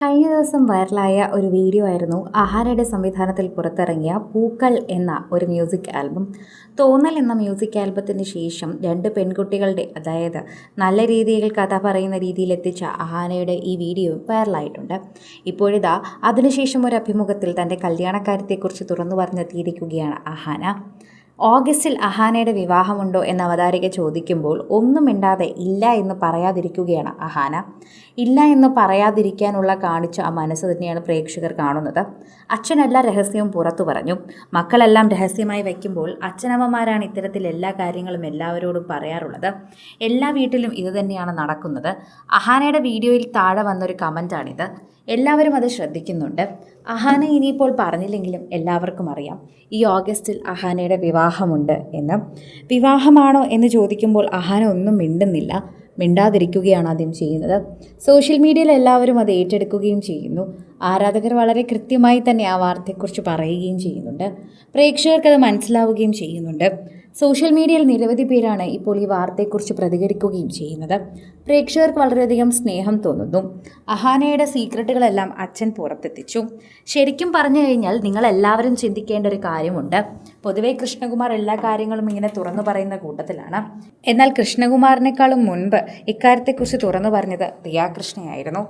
കഴിഞ്ഞ ദിവസം വൈറലായ ഒരു വീഡിയോ ആയിരുന്നു അഹാനയുടെ സംവിധാനത്തിൽ പുറത്തിറങ്ങിയ പൂക്കൾ എന്ന ഒരു മ്യൂസിക് ആൽബം. തോന്നൽ എന്ന മ്യൂസിക് ആൽബത്തിന് ശേഷം രണ്ട് പെൺകുട്ടികളുടെ, അതായത് നല്ല രീതിയിൽ കഥ പറയുന്ന രീതിയിൽ എത്തിച്ച അഹാനയുടെ ഈ വീഡിയോ വൈറലായിട്ടുണ്ട്. ഇപ്പോഴിതാ അതിനുശേഷം ഒരു അഭിമുഖത്തിൽ തൻ്റെ കല്യാണക്കാര്യത്തെക്കുറിച്ച് തുറന്നു പറഞ്ഞെത്തിയിരിക്കുകയാണ് അഹാന. ഓഗസ്റ്റിൽ അഹാനയുടെ വിവാഹമുണ്ടോ എന്ന അവതാരിക ചോദിക്കുമ്പോൾ ഒന്നും മിണ്ടാതെ ഇല്ല എന്ന് പറയാതിരിക്കുകയാണ് അഹാന. ഇല്ല എന്ന് പറയാതിരിക്കാനുള്ള കാണിച്ച ആ മനസ്സ് തന്നെയാണ് പ്രേക്ഷകർ കാണുന്നത്. അച്ഛൻ എല്ലാ രഹസ്യവും പുറത്തു പറഞ്ഞു. മക്കളെല്ലാം രഹസ്യമായി വയ്ക്കുമ്പോൾ അച്ഛനമ്മമാരാണ് ഇത്തരത്തിൽ എല്ലാ കാര്യങ്ങളും എല്ലാവരോടും പറയാറുള്ളത്. എല്ലാ വീട്ടിലും ഇത് തന്നെയാണ് നടക്കുന്നത്. അഹാനയുടെ വീഡിയോയിൽ താഴെ വന്നൊരു കമൻറ്റാണിത്. എല്ലാവരും അത് ശ്രദ്ധിക്കുന്നുണ്ട്. അഹാന ഇനിയിപ്പോൾ പറഞ്ഞില്ലെങ്കിലും എല്ലാവർക്കും അറിയാം ഈ ഓഗസ്റ്റിൽ അഹാനയുടെ വിവാഹമുണ്ട് എന്ന്. വിവാഹമാണോ എന്ന് ചോദിക്കുമ്പോൾ അഹാന ഒന്നും മിണ്ടുന്നില്ല, മിണ്ടാതിരിക്കുകയാണ് ആദ്യം ചെയ്യുന്നത്. സോഷ്യൽ മീഡിയയിൽ എല്ലാവരും അത് ഏറ്റെടുക്കുകയും ചെയ്യുന്നു. ആരാധകർ വളരെ കൃത്യമായി തന്നെ ആ വാർത്തയെക്കുറിച്ച് പറയുകയും ചെയ്യുന്നുണ്ട്. പ്രേക്ഷകർക്കത് മനസ്സിലാവുകയും ചെയ്യുന്നുണ്ട്. സോഷ്യൽ മീഡിയയിൽ നിരവധി പേരാണ് ഇപ്പോൾ ഈ വാർത്തയെക്കുറിച്ച് പ്രതികരിക്കുകയും ചെയ്യുന്നത്. പ്രേക്ഷകർക്ക് വളരെയധികം സ്നേഹം തോന്നുന്നു. അഹാനയുടെ സീക്രട്ടുകളെല്ലാം അച്ഛൻ പുറത്തെത്തിച്ചു. ശരിക്കും പറഞ്ഞു കഴിഞ്ഞാൽ നിങ്ങളെല്ലാവരും ചിന്തിക്കേണ്ട ഒരു കാര്യമുണ്ട്. പൊതുവേ കൃഷ്ണകുമാർ എല്ലാ കാര്യങ്ങളും ഇങ്ങനെ തുറന്നു പറയുന്ന കൂട്ടത്തിലാണ്. എന്നാൽ കൃഷ്ണകുമാറിനേക്കാളും മുൻപ് ഇക്കാര്യത്തെക്കുറിച്ച് തുറന്നു പറഞ്ഞത് ദിയാകൃഷ്ണയായിരുന്നു.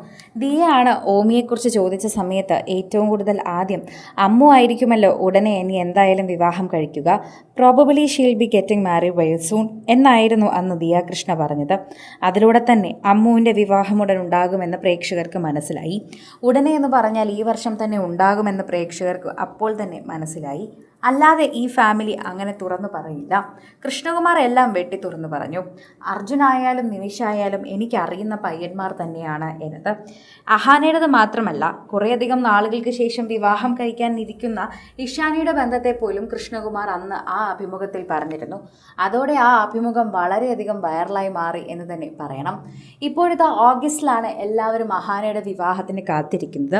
ദിയയാണ് ഓമിയെക്കുറിച്ച് ചോദിച്ച സമയത്ത് ഏറ്റവും കൂടുതൽ ആദ്യം അമ്മു ആയിരിക്കുമല്ലോ ഉടനെ ഇനി എന്തായാലും വിവാഹം കഴിക്കുക, probably she'll be getting married very soon എന്നായിരുന്നു അന്ന് ദിയാകൃഷ്ണ പറഞ്ഞത്. അതിലൂടെ തന്നെ അമ്മുവിൻ്റെ വിവാഹമുടൻ ഉണ്ടാകുമെന്ന് പ്രേക്ഷകർക്ക് മനസ്സിലായി. ഉടനെ എന്ന് പറഞ്ഞാൽ ഈ വർഷം തന്നെ ഉണ്ടാകുമെന്ന് പ്രേക്ഷകർക്ക് അപ്പോൾ തന്നെ മനസ്സിലായി. അല്ലാതെ ഈ ഫാമിലി അങ്ങനെ തുറന്നു പറയില്ല. കൃഷ്ണകുമാർ എല്ലാം വെട്ടി തുറന്നു പറഞ്ഞു. അർജുനായാലും നിമിഷായാലും എനിക്കറിയുന്ന പയ്യന്മാർ തന്നെയാണ് എന്നത്. അഹാനയുടേത് മാത്രമല്ല, കുറേയധികം നാളുകൾക്ക് ശേഷം വിവാഹം കഴിക്കാൻ ഇരിക്കുന്ന ഇഷാനിയുടെ ബന്ധത്തെ പോലും കൃഷ്ണകുമാർ അന്ന് ആ അഭിമുഖത്തിൽ പറഞ്ഞിരുന്നു. അതോടെ ആ അഭിമുഖം വളരെയധികം വൈറലായി മാറി എന്ന് തന്നെ പറയണം. ഇപ്പോഴത്തെ ഓഗസ്റ്റിലാണ് എല്ലാവരും അഹാനയുടെ വിവാഹത്തിന് കാത്തിരിക്കുന്നത്.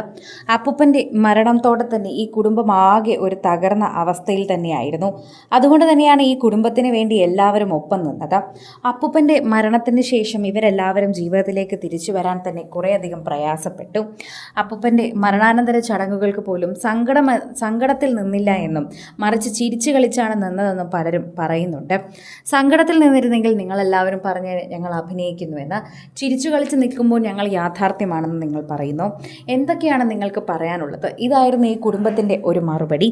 അപ്പൂപ്പൻ്റെ മരണത്തോടെ തന്നെ ഈ കുടുംബം ആകെ ഒരു തകർന്ന അവസ്ഥയിൽ തന്നെയായിരുന്നു. അതുകൊണ്ട് തന്നെയാണ് ഈ കുടുംബത്തിന് വേണ്ടി എല്ലാവരും ഒപ്പം നിന്നത്. അപ്പൂപ്പൻ്റെ മരണത്തിന് ശേഷം ഇവരെല്ലാവരും ജീവിതത്തിലേക്ക് തിരിച്ചു വരാൻ തന്നെ കുറേയധികം പ്രയാസപ്പെട്ടു. അപ്പൂപ്പൻ്റെ മരണാനന്തര ചടങ്ങുകൾക്ക് പോലും സങ്കടത്തിൽ നിന്നില്ല എന്നും മറിച്ച് ചിരിച്ചു കളിച്ചാണ് നിന്നതെന്നും പലരും പറയുന്നുണ്ട്. സങ്കടത്തിൽ നിന്നിരുന്നെങ്കിൽ നിങ്ങളെല്ലാവരും പറഞ്ഞ് ഞങ്ങൾ അഭിനയിക്കുന്നുവെന്ന്, ചിരിച്ചു കളിച്ച് നിൽക്കുമ്പോൾ ഞങ്ങൾ യാഥാർത്ഥ്യമാണെന്ന് നിങ്ങൾ പറയുന്നു. എന്തൊക്കെയാണ് നിങ്ങൾക്ക് പറയാനുള്ളത്? ഇതായിരുന്നു ഈ കുടുംബത്തിൻ്റെ ഒരു മറുപടി.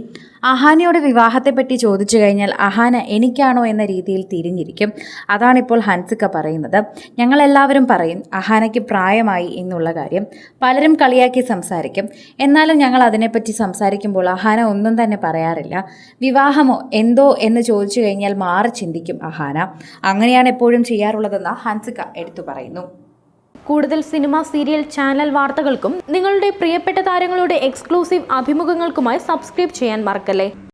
അഹാനയുടെ വിവാഹത്തെപ്പറ്റി ചോദിച്ചു കഴിഞ്ഞാൽ അഹാന എനിക്കാണോ എന്ന രീതിയിൽ തിരിഞ്ഞിരിക്കും. അതാണിപ്പോൾ ഹൻസിക പറയുന്നത്. ഞങ്ങളെല്ലാവരും പറയും അഹാനയ്ക്ക് പ്രായമായി എന്നുള്ള കാര്യം. പലരും കളിയാക്കി സംസാരിക്കും. എന്നാലും ഞങ്ങൾ അതിനെപ്പറ്റി സംസാരിക്കുമ്പോൾ അഹാന ഒന്നും തന്നെ പറയാറില്ല. വിവാഹമോ എന്തോ എന്ന് ചോദിച്ചു കഴിഞ്ഞാൽ മാറി ചിന്തിക്കും അഹാന. അങ്ങനെയാണ് എപ്പോഴും ചെയ്യാറുള്ളതെന്ന് ഹൻസിക എടുത്തു പറയുന്നു. കൂടുതൽ സിനിമ, സീരിയൽ, ചാനൽ വാർത്തകൾക്കും നിങ്ങളുടെ പ്രിയപ്പെട്ട താരങ്ങളുടെ എക്സ്ക്ലൂസീവ് അഭിമുഖങ്ങൾക്കുമായി സബ്സ്ക്രൈബ് ചെയ്യാൻ മറക്കല്ലേ.